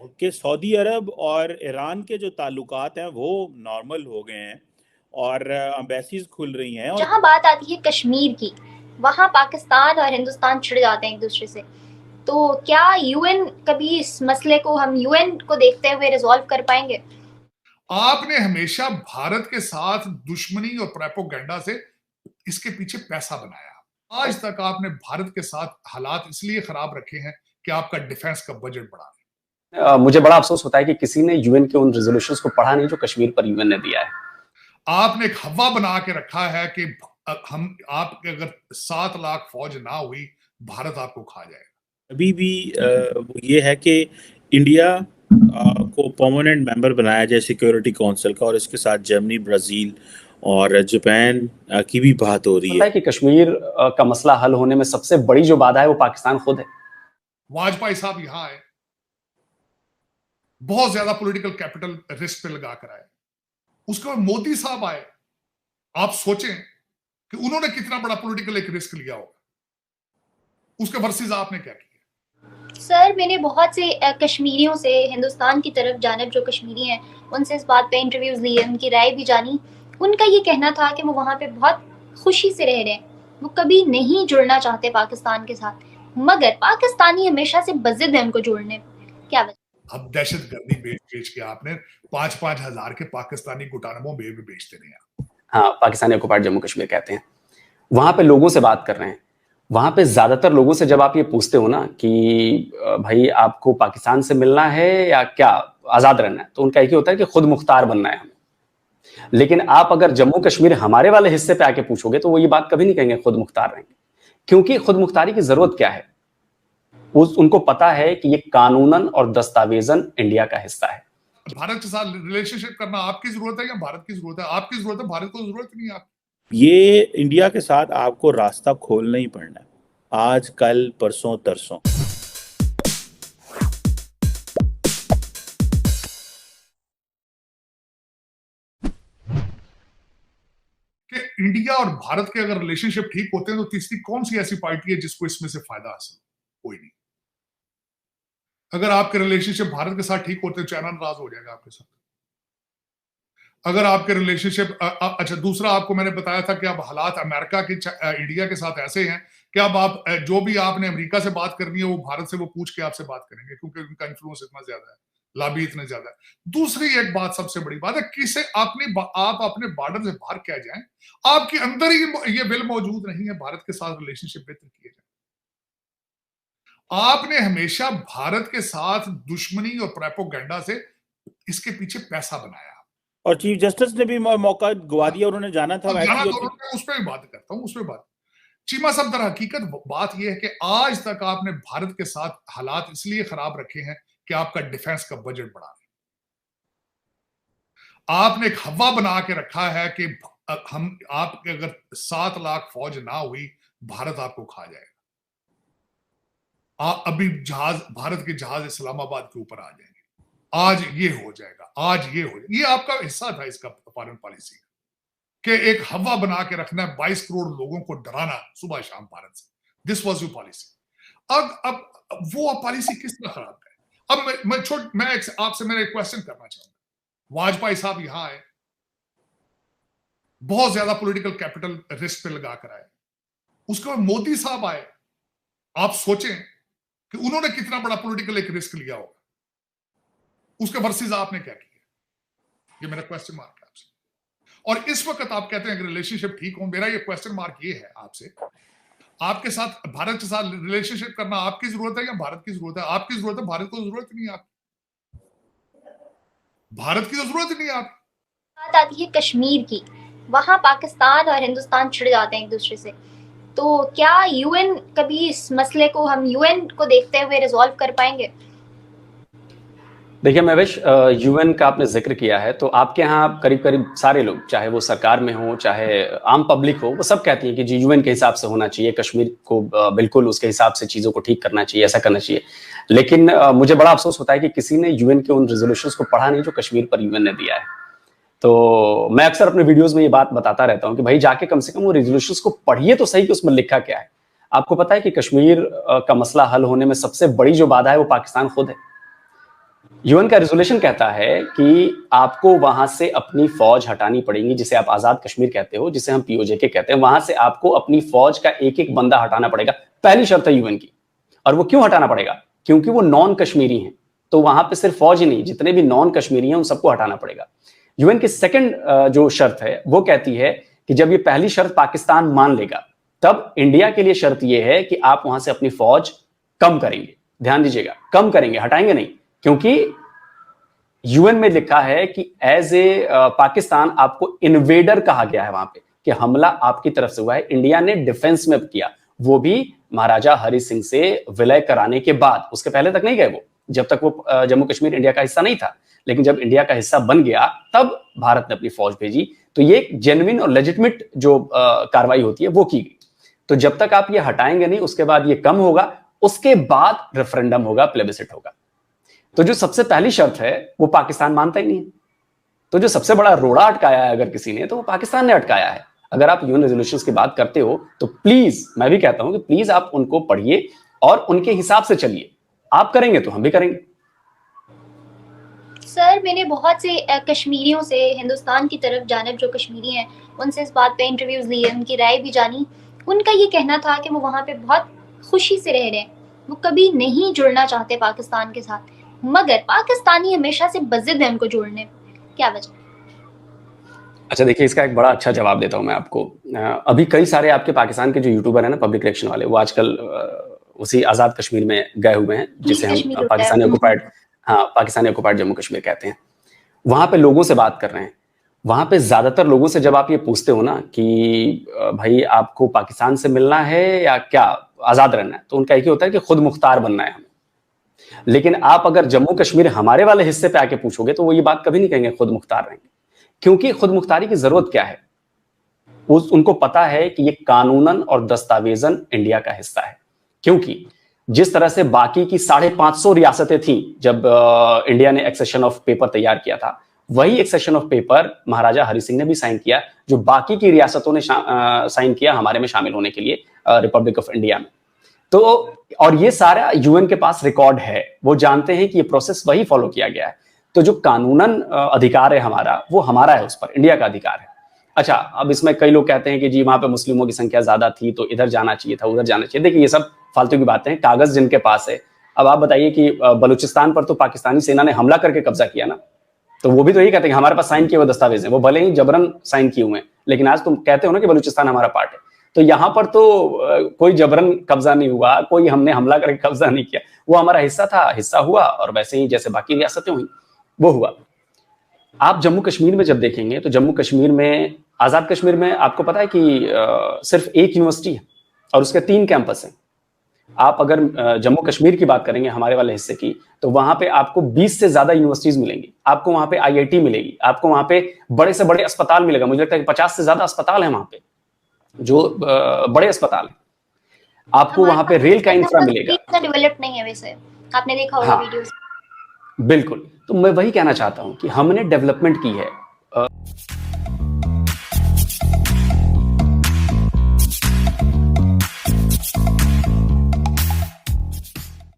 कि सऊदी अरब और ईरान के जो ताल्लुकात हैं वो नॉर्मल हो गए हैं और एम्बेसीज खुल रही हैं। और जहां बात आती है कश्मीर की, वहां पाकिस्तान और हिंदुस्तान छिड़ जाते हैं एक दूसरे से। तो क्या यूएन कभी इस मसले को, हम यूएन को देखते हुए रिजॉल्व कर पाएंगे? आपने हमेशा भारत के साथ दुश्मनी और प्रोपेगेंडा से इसके पीछे पैसा बनाया। आज तक आपने भारत के साथ हालात इसलिए खराब रखे हैं कि आपका डिफेंस का बजट बढ़ा। मुझे बड़ा अफसोस होता है कि किसी ने यूएन के उन रेजोल्यूशंस को पढ़ा नहीं जो कश्मीर पर यूएन ने दिया है। आपने एक हवा बना के रखा है कि हम आपके अगर 7 लाख फौज ना हुई, भारत आपको खा जाएगा। अभी भी ये है कि इंडिया को परमानेंट मेंबर बनाया जाए सिक्योरिटी काउंसिल का, और इसके साथ जर्मनी, ब्राजील और जापान की भी बात हो रही पता है कि कश्मीर का मसला हल होने में सबसे बड़ी जो बाधा है वो पाकिस्तान खुद है। वाजपेयी साहब यहां आए, बहुत ज्यादा पॉलिटिकल कैपिटल रिस्क पे लगा कर आए। उसके बाद मोदी साहब आए, आप सोचें कि उन्होंने कितना बड़ा पॉलिटिकल एक रिस्क लिया होगा, उसके वर्सेस आपने क्या किया? सर, मैंने बहुत से कश्मीरियों से, हिंदुस्तान की तरफ जानब जो कश्मीरी हैं, उनसे इस बात पे इंटरव्यूज लिए, उनकी राय भी जानी। उनका ये कहना था कि वो वहाँ पे बहुत खुशी से रह रहे हैं, वो कभी नहीं जुड़ना चाहते पाकिस्तान के साथ, मगर पाकिस्तानी हमेशा से बजिद है उनको जुड़ने। क्या वजह? अब दहशत गर्दी बेच के आपने 5-5 हजार के पाकिस्तानी गुटानमों में भी बेचते नहीं। हाँ, पाकिस्तानी ऑक्युपाइड जम्मू कश्मीर कहते हैं। वहां पे लोगों से बात कर रहे हैं, वहां पे ज्यादातर लोगों से जब आप ये पूछते हो ना कि भाई आपको पाकिस्तान से मिलना है या क्या आजाद रहना है, तो उनका एक ही होता है कि खुद मुख्तार बनना है हमें। लेकिन आप अगर जम्मू कश्मीर हमारे वाले हिस्से पे आके पूछोगे तो वो ये बात कभी नहीं कहेंगे खुद मुख्तार रहेंगे, क्योंकि खुद मुख्तारी की जरूरत क्या है, उनको पता है कि ये कानूनन और दस्तावेजन इंडिया का हिस्सा है। भारत के साथ रिलेशनशिप करना आपकी जरूरत है या भारत की जरूरत है? आपकी जरूरत है, भारत को जरूरत नहीं है। आप ये इंडिया के साथ आपको रास्ता खोलना ही पड़ना है, आज कल परसों तरसों। कि इंडिया और भारत के अगर रिलेशनशिप ठीक होते हैं तो तीसरी कौन सी ऐसी पार्टी है जिसको इसमें से फायदा हासिल? कोई नहीं। अगर आपके रिलेशनशिप भारत के साथ ठीक होते हैं, चाइना नाराज हो जाएगा आपके साथ। अगर आपके रिलेशनशिप अच्छा, दूसरा आपको मैंने बताया था कि अब हालात अमेरिका के इंडिया के साथ ऐसे हैं कि अब आप जो भी आपने अमेरिका से बात करनी है वो भारत से वो पूछ के आपसे बात करेंगे, क्योंकि उनका इन्फ्लुएंस इतना ज्यादा है, लॉबी इतना ज्यादा है। दूसरी एक बात सबसे बड़ी बात है, किसे आप अपने बॉर्डर से बाहर क्या जाएं, आपके अंदर ही ये विल मौजूद नहीं है भारत के साथ रिलेशनशिप बेहतर किए जाए। आपने हमेशा भारत के साथ दुश्मनी और प्रोपेगेंडा से इसके पीछे पैसा बनाया, और चीफ जस्टिस ने भी मौका गवा दिया, उन्होंने जाना था। उस पर भी बात करता हूं, उस पर बात। चीमा साहब, दर हकीकत बात यह है कि आज तक आपने भारत के साथ हालात इसलिए खराब रखे हैं कि आपका डिफेंस का बजट बढ़ा है। आपने एक हवा बना के रखा है कि हम आपके अगर 7 लाख फौज ना हुई, भारत आपको खा जाएगा। अभी भारत के जहाज इस्लामाबाद के ऊपर आ जाएंगे, आज ये हो जाएगा, आज ये हो जाएगा। ये आपका हिस्सा था इसका फॉरेन पॉलिसी के एक हवा बना के रखना है, 22 करोड़ लोगों को डराना सुबह शाम भारत से। This was your policy. अब वो पॉलिसी किस तरह खराब है? अब मैं आपसे मेरा एक क्वेश्चन करना चाहूंगा। वाजपेयी साहब यहां आए, बहुत ज्यादा पॉलिटिकल कैपिटल रिस्क पे लगा कर आए। उसके बाद मोदी साहब आए, आप सोचें कि उन्होंने कितना बड़ा पॉलिटिकल एक रिस्क लिया होगा, उसके वर्सेस आपने क्या किया? ये मेरा क्वेश्चन मार्क है आपसे। और इस वक्त आप कहते हैं कि रिलेशनशिप ठीक हो, मेरा ये क्वेश्चन मार्क ये है आपसे, आपके साथ भारत के साथ रिलेशनशिप करना आपकी जरूरत है या भारत की जरूरत है? आपकी जरूरत है, भारत को जरूरत नहीं है। आप भारत की तो जरूरत नहीं है। आप बात आती है कश्मीर की, वहां पाकिस्तान और हिंदुस्तान छिड़ जाते हैं एक दूसरे से। तो क्या यूएन कभी इस मसले को, हम यूएन को देखते हुए रिजॉल्व कर पाएंगे? देखिए महवेश, यूएन का आपने जिक्र किया है, तो आपके यहाँ करीब करीब सारे लोग, चाहे वो सरकार में हो चाहे आम पब्लिक हो, वो सब कहती हैं कि जी यूएन के हिसाब से होना चाहिए, कश्मीर को बिल्कुल उसके हिसाब से चीजों को ठीक करना चाहिए, ऐसा करना चाहिए। लेकिन मुझे बड़ा अफसोस होता है कि किसी ने यूएन के उन रेजोल्यूशंस को पढ़ा नहीं जो कश्मीर पर यूएन ने दिया है। तो मैं अक्सर अपने वीडियोज में ये बात बताता रहता हूँ कि भाई जाके कम से कम वो रेजोल्यूशंस को पढ़िए तो सही कि उसमें लिखा क्या है। आपको पता है कि कश्मीर का मसला हल होने में सबसे बड़ी जो बाधा है वो पाकिस्तान खुद है। यूएन का रेजोल्यूशन कहता है कि आपको वहां से अपनी फौज हटानी पड़ेगी, जिसे आप आजाद कश्मीर कहते हो, जिसे हम पीओजे कहते हैं, वहां से आपको अपनी फौज का एक एक बंदा हटाना पड़ेगा। पहली शर्त है यूएन की। और वो क्यों हटाना पड़ेगा? क्योंकि वो नॉन कश्मीरी हैं। तो वहां पे सिर्फ फौज ही नहीं, जितने भी नॉन कश्मीरी हैं उन सबको हटाना पड़ेगा। यूएन की सेकंड जो शर्त है वो कहती है कि जब ये पहली शर्त पाकिस्तान मान लेगा, तब इंडिया के लिए शर्त ये है कि आप वहां से अपनी फौज कम करेंगे। ध्यान दीजिएगा, कम करेंगे, हटाएंगे नहीं। क्योंकि यूएन में लिखा है कि एज ए पाकिस्तान आपको इन्वेडर कहा गया है वहां पे, कि हमला आपकी तरफ से हुआ है। इंडिया ने डिफेंस में किया, वो भी महाराजा हरि सिंह से विलय कराने के बाद। उसके पहले तक नहीं गए वो, जब तक वो जम्मू कश्मीर इंडिया का हिस्सा नहीं था। लेकिन जब इंडिया का हिस्सा बन गया तब भारत ने अपनी फौज भेजी। तो ये एक जेन्युइन और लेजिटिमेट जो कार्रवाई होती है वो की गई। तो जब तक आप ये हटाएंगे नहीं, उसके बाद ये कम होगा, उसके बाद रेफरेंडम होगा, प्लेबिसिट होगा। तो जो सबसे पहली शर्त है वो पाकिस्तान मानता ही नहीं है। तो जो सबसे बड़ा रोड़ा अटकाया है अगर किसी ने, तो वो पाकिस्तान ने अटकाया है। अगर आप यूएन रेजोल्यूशंस की बात करते हो तो प्लीज, मैं भी कहता हूं कि प्लीज आप उनको पढ़िए और उनके हिसाब से चलिए। आप करेंगे तो हम भी करेंगे। सर, मैंने बहुत से कश्मीरियों से, हिंदुस्तान की तरफ जानब जो कश्मीरी हैं, उनसे इस बात पे इंटरव्यूज लिए, उनकी राय भी जानी। उनका ये कहना था कि वो वहाँ पे बहुत खुशी से रह रहे हैं, वो कभी नहीं जुड़ना चाहते पाकिस्तान के साथ, मगर पाकिस्तानी हमेशा से बजिद है उनको जोड़ने। क्या वजह? अच्छा देखिए, इसका एक बड़ा अच्छा जवाब देता हूं मैं आपको। अभी कई सारे आपके पाकिस्तान के जो यूट्यूबर हैं ना, पब्लिक रिएक्शन वाले, वो आजकल उसी आजाद कश्मीर में गए हुए हैं, जिसे हम पाकिस्तानी ऑक्युपाइड जम्मू कश्मीर कहते हैं। वहां पे लोगों से बात कर रहे हैं। वहां पे ज्यादातर लोगों से जब आप ये पूछते हो ना कि भाई आपको पाकिस्तान से मिलना है या क्या आजाद रहना है, तो उनका एक ही होता है कि खुद मुख्तार बनना है हमें। लेकिन आप अगर जम्मू कश्मीर हमारे वाले हिस्से पे आके पूछोगे तो वो ये बात कभी नहीं कहेंगे खुद मुख्तार रहेंगे। क्योंकि खुद मुख्तारी की जरूरत क्या है? उनको पता है कि ये कानूनन और दस्तावेजन इंडिया का हिस्सा है। क्योंकि जिस तरह से बाकी की 550 रियासतें थी जब इंडिया ने एक्सेशन ऑफ पेपर तैयार किया था, वही एक्सेशन ऑफ पेपर महाराजा हरि सिंह ने भी साइन किया, जो बाकी की रियासतों ने साइन किया हमारे में शामिल होने के लिए, रिपब्लिक ऑफ इंडिया में। तो और ये सारा यूएन के पास रिकॉर्ड है, वो जानते हैं कि ये प्रोसेस वही फॉलो किया गया है। तो जो कानूनन अधिकार है हमारा, वो हमारा है, उस पर इंडिया का अधिकार है। अच्छा, अब इसमें कई लोग कहते हैं कि जी वहां पे मुस्लिमों की संख्या ज्यादा थी तो इधर जाना चाहिए था, उधर जाना चाहिए। देखिए, ये सब फालतू की बातें हैं, कागज जिनके पास है। अब आप बताइए कि बलूचिस्तान पर तो पाकिस्तानी सेना ने हमला करके कब्जा किया ना, तो वो भी तो यही कहते हैं कि हमारे पास साइन किए हुए दस्तावेज हैं, वो भले ही जबरन साइन किए हुए हैं, लेकिन आज तुम कहते हो ना कि बलूचिस्तान हमारा पार्ट है। तो यहाँ पर तो कोई जबरन कब्जा नहीं हुआ, कोई हमने हमला करके कब्जा नहीं किया, वो हमारा हिस्सा था, हिस्सा हुआ, और वैसे ही जैसे बाकी रियासतें हुई वो हुआ। आप जम्मू कश्मीर में जब देखेंगे तो जम्मू कश्मीर में, आजाद कश्मीर में आपको पता है कि सिर्फ एक यूनिवर्सिटी है और उसके 3 कैंपस हैं। आप अगर जम्मू कश्मीर की बात करेंगे हमारे वाले हिस्से की, तो वहां पे आपको 20 से ज्यादा यूनिवर्सिटीज मिलेंगी, आपको वहां पे आईआईटी मिलेगी, आपको वहां पे बड़े से बड़े अस्पताल मिलेगा। मुझे लगता है कि 50 से ज्यादा अस्पताल है वहां पे, जो बड़े अस्पताल है। आपको वहां पे रेल का इंफ्रा मिलेगा। इतना डेवलप नहीं है वैसे, आपने देखा होगा वीडियोस। बिल्कुल, तो मैं वही कहना चाहता हूं कि हमने डेवलपमेंट की है।